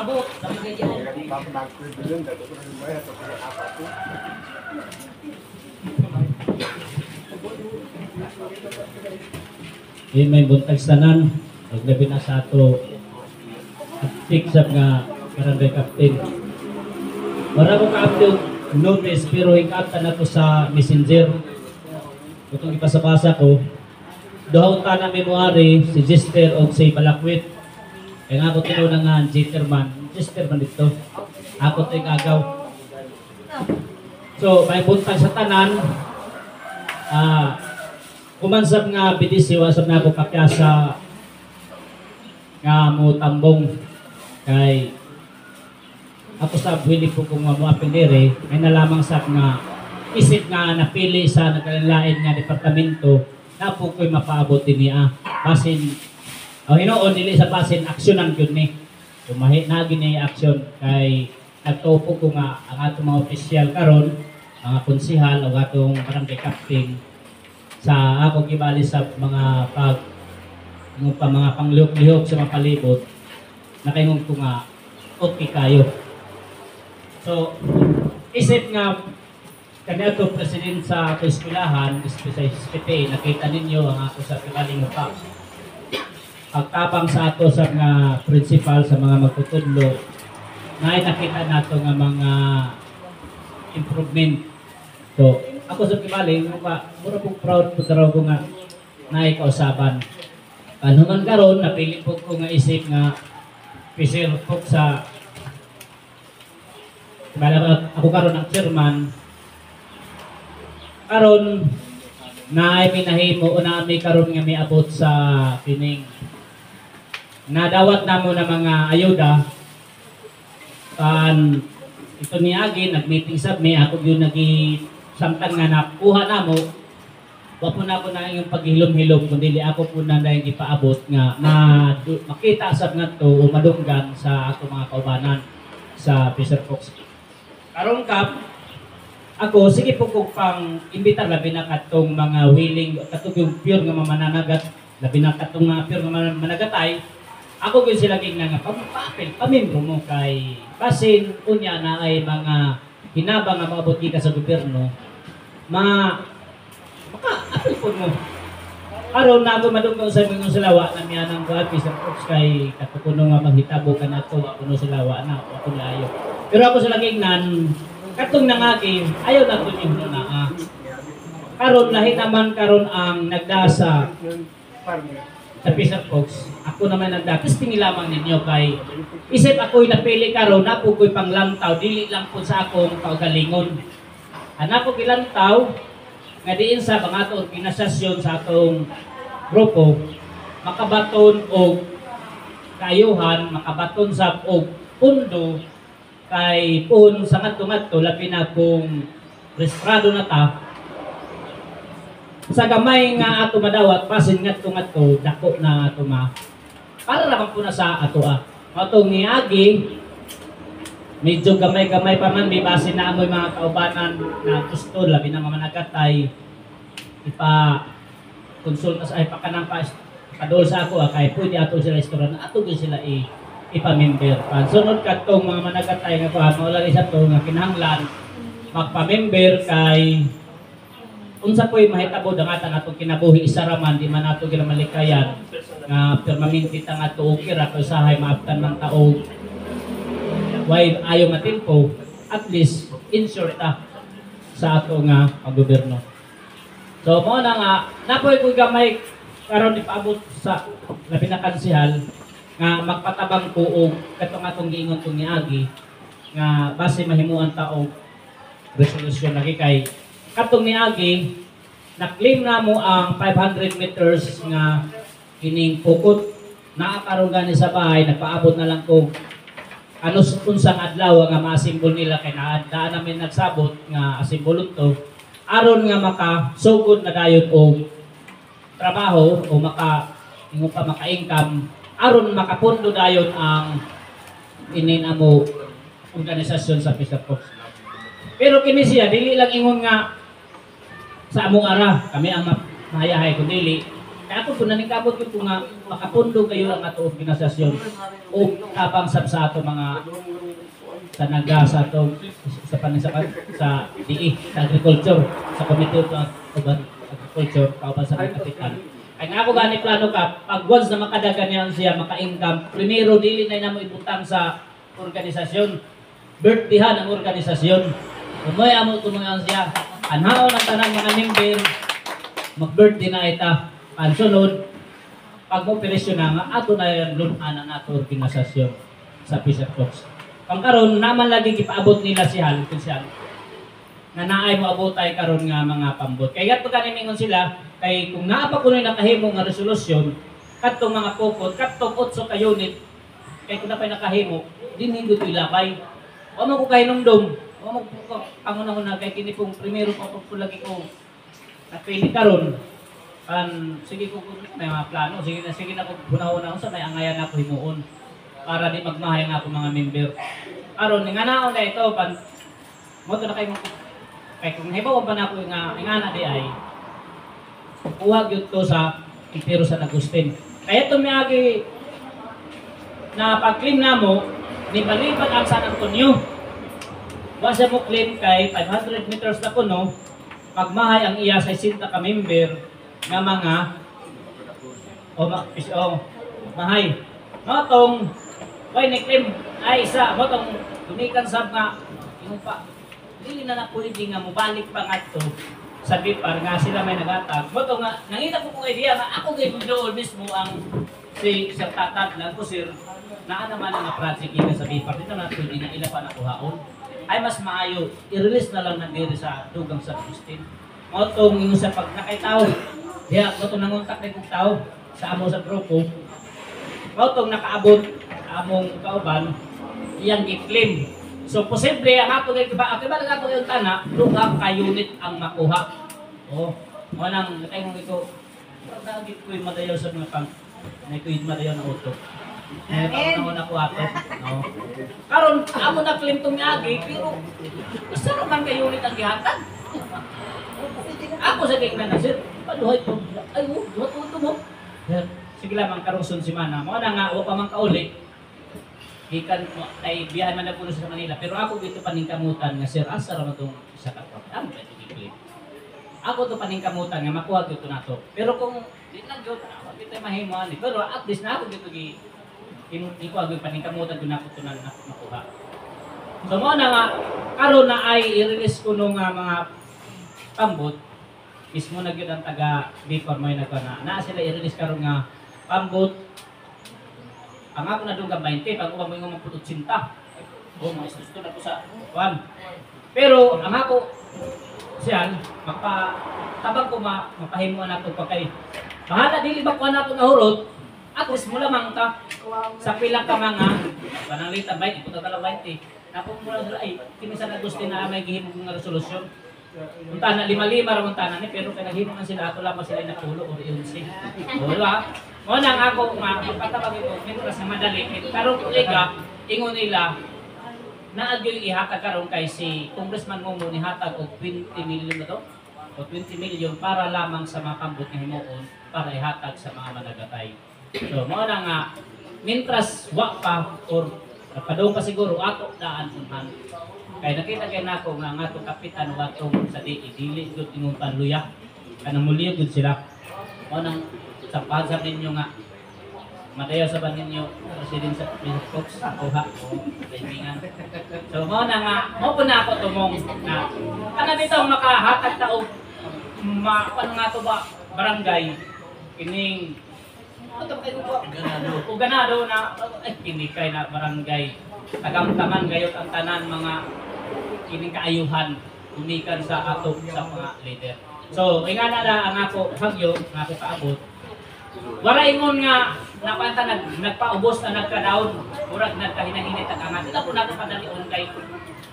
paabot sa mga diyan. May buntag sanan, paglabi na sa ato tiksap nga barangay captain. Wala ko ka-update notice pero hikata na to sa messenger. Itong ipasabasa ko, dohaw ta na memory si Gister o si Balakwit. Kaya nga ako tinunang nga Gister man dito. Ako ito yung agaw. So, may buntag sa tanan, kumansap nga bidisi, wasap na ako kakyasa nga mo tambong kay ako sa buwili po kung mamuapilire ay nalamang sa nga isip nga napili sa nagkalain nga departamento na po ko'y mapaabot niya basin o hinoon dili sa basin aksyonan yun ni kumahi na gini aksyon kay nagtupo ko nga ang atong mga opisyal karon mga konsihal o atong barangay captain sa ako gibali sa mga mga panglihok-lihok sa mga palibot nakaingon ko nga okay kayo. So, isip nga kanito president sa ato eskwelahan, sa SPT, nakita ninyo ang ako sa pilaling pa. Pagtapang sa ato sa mga principal sa mga magtutudlo, na nakita nato nga mga improvement. So, ako sa pilaling, mura po proud po taraw ko nga naikausaban. Ano man karon napili po ko nga isip nga official po sa ako karon ang chairman karon na ay pinahimo o na may karon nga may abot sa pining nadawat namo na mga ayuda ito ni Agi nag-meeting sa me ako yun samtang nga nakuha namo wa po na po na yung paghilom-hilom kundi ako po na yung ipaabot nga makita asap nga to o madunggan sa ako mga kaubanan sa Fisher Fox. Karong kap, ako, sige po kong pang imbitar labi na katong mga willing, katong yung pure nga mamananagat, labi na katong mga pure nga managatay, ako yun sila king nga pamapapil, pamimbro mo kay basin, unya na ay mga hinabang nga maabot ka sa gobyerno, maka-apil po mo. Araw na ako madunggaw sa mga silawa na miya ng Fisher Fox kay katukuno nga maghitabo ka na ito, kuno silawa na, ako layo. Pero ako sa laging katong nangagi, ayaw na ito yung na karon lahi naman karon ang nagdasa sa Fisher Fox. Ako naman nagdakis, tingin lamang ninyo kay isip ako'y napili karon, napo ko'y panglantaw, dili lang po sa akong kaugalingon. Anak ko gilantaw, nga diin sa mga atong pinasasyon sa atong grupo, makabaton o kaayuhan, makabaton sa og pundo, kay puhon sa ngadto-ngadto labi na kung restrado na ta sa gamay nga ato madawat pasin ngadto-ngadto dako na ato para naman po na sa ato atong niagi medyo gamay-gamay pa man di basin na amoy mga kaubanan na gusto labi na mamanagatay ipa konsulta sa ipakanang padol sa ako kay pwede ato sa restaurant ato gyud sila ipamember. Sunod katong mga managatay nga kuha, mawala isa to nga kinahanglan magpamember kay unsa po'y mahitabo dangatan atong kinabuhi isa raman di man ato ginamalikayan nga permanente ta nga tuog kira kay usahay maabtan ng taog why ayo nga tempo at least insure ta sa ato nga gobyerno. So mo na nga napoy ko gamay karon ipaabot sa labi na kansihal nga magpatabang ko og katong atong giingon tong niagi nga base mahimuan ta og resolution lagi kay katong niagi na-claim na mo ang 500 meters nga kining pukot naa karon gani sa bahay nagpaabot na lang ko ano unsang adlaw nga ma-assemble nila kay daan namin nagsabot nga assemble to aron nga makasugod na dayon og trabaho o maka-income aron makapundo dayon ang ininamo organisasyon sa Fisher Fox. Pero kini siya dili lang ingon nga sa among ara kami ang mahayahay kundi Kaya ako po nanikabot ko nga makapundo kayo ang ato organisasyon o tabang sa ato mga sa naga sa ato sa panisakan sa DE, sa agriculture, sa Committee of Agriculture, kauban sa mga kapitan. Kaya nga ako gani plano ka, pag once na makadagan niya siya, maka-income, primero dili na namo ibutang sa organisasyon, birthdayhan ang organisasyon. Umoy amo tumungan siya, anhaw ng tanang mga member, mag-birthday na ita, ang sunod, pag operasyon na nga, ato na yung lunan ang ato organisasyon sa Peace Talks. Pangkaron naman lagi ipaabot nila si Hal, na naay mo abotay karon nga mga pambot. Kaya gato kanimingon sila, kay kung naapa ko na nakahimo nga resolusyon, katong mga pupot, katong 8 ka unit, kay kung napay nakahimo, dinindot ilabay. O mo ko kahinumdum, o mo ko pangunahon kay kini pong primero pa po lagi ko napili karon. Sige ko may mga plano, sige na ko hunahon sa may angayan ako himuon para di magmahay nga ako mga member. Karon nga naon na ito mo to na kay mo kay kung hibaw pa na ako nga ingana di ay kuha gyud to sa Impero San Agustin. Kaya to miagi na pag-claim namo ni palipad ang San Antonio. Wa siya mo claim kay 500 meters na kuno magmahay ang iya sa 60 ka member nga mga mahay. Matong why ni claim ay isa matong tumikan sab nga yung pa dili na pwede nga mobalik pa ngadto sa BIPAR nga sila may nagatag. Matong nga nangita ko kung idea nga ako gid doon mismo ang si Sir Tatad lang ko sir naa naman ang project ina sa BIPAR dito na pwede nga ila pa nakuhaon. Ay mas maayo i-release na lang na diri sa dugang sa Agustin. Matong ingon sa pag nakitaw diya matong nangontak ni kong tao sa amo sa grupo. Matong nakaabot among kauban iyang gi-claim. So posible ang ato kay ba lang ato yung tana duha ka unit ang makuha. Oh, mo nang kay mo ito. Dagit ko yung madayaw sa mga pang na ito yung madayaw na auto. Tawag na ko ato. No. Karon amo na claim tong agi pero isa ra man kay unit ang gihatag. Ako sa kay na sir, paduhay to. Ay mo, duha mo. Sige lamang karong sun semana. Mo na nga wa pa man kauli. Gikan ay biyahe man na puno sa Manila pero ako dito paningkamutan nga sir asa ra man tong isa ka program ito gikli. Ako to paningkamutan nga makuha gyud nato. Pero kung di na gyud ako dito mahimo ani pero at least na ako dito gi ko gyud paningkamutan gyud nako to na makuha. So mo na nga karon na ay i-release ko nung mga pambot mismo na gyud ang taga before may nagkana na sila i-release karon nga pambot. Ang ako na doon ka 20, pag ubang mo yung mga putut sinta. O, mga gusto na po sa 1. Pero, ang ako, siyan, tabang ko mapahimuan nato pa kay. Bahala, dili ba ko na ito nahurot, at least mo lamang ta, sa pilang ka mga, pananglita, 20, puto ka lang 20. Napong mula sila, ay, kinisan na gusto na may gihimong ng resolusyon. Punta na, 5-5 ramang tanan ni, pero kaya naghimo man sila, ato lamang sila napulo o 11. O, diba? O nang ako magpatabag ito, mintas na madali. Karong liga, ingon nila, naagyo yung ihatag karong kay si Congressman Momo ni hatag og 20 million na to. O 20 million para lamang sa mga kambot ng himuon para ihatag sa mga managatay. So, mo na nga, mintras wa pa or padong pa siguro ato daan unhan. Kay nakita kay nako nga nga atong kapitan o atong sa dili gud ingon panluya. Kanang muliyo gud sila. Mo nang sa pagsab ninyo nga madayaw sa ban ninyo president sa Fox kuha o kaibigan. So mo na nga mo po na ako tumong na kana dito makahatag ta og paano nga to ba barangay kining ganado na kini kay na barangay tagamtaman gayot ang tanan mga kining kaayuhan umikan sa ato sa mga leader. So ingana na ang ako hagyo nga ako kaabot. Wala ingon nga napanta nagpaubos na nagka-down, murag nagkahinahini ta nga. Dila po nato padalion kay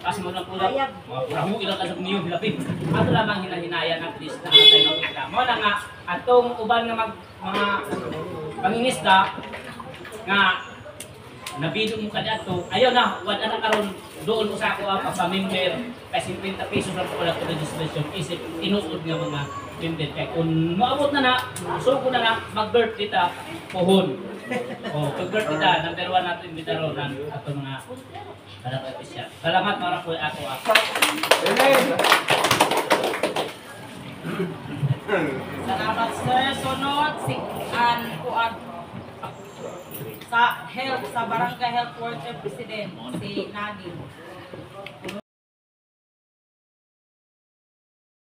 kasi mo lang pula. Mura mo ilang kasab niyo hilapit. Ato lamang hinahinayan at least na atay no kita. Mo na nga atong uban nga mga pangingisda nga nabido mo kadato. Ayaw na wala na karon doon mo sa ako pa member kay 50 pesos ra ko lang registration isip tinuod nga mga depende. Kaya kung maabot na suko na mag-birthday ta, puhon. Pag-birthday ta, number 1 natin imbitaron ng ato mga anak official. Salamat mga po ako. Salamat sir. Sunod si Kuan sa health, sa Barangay Health Worker President, si Nadine.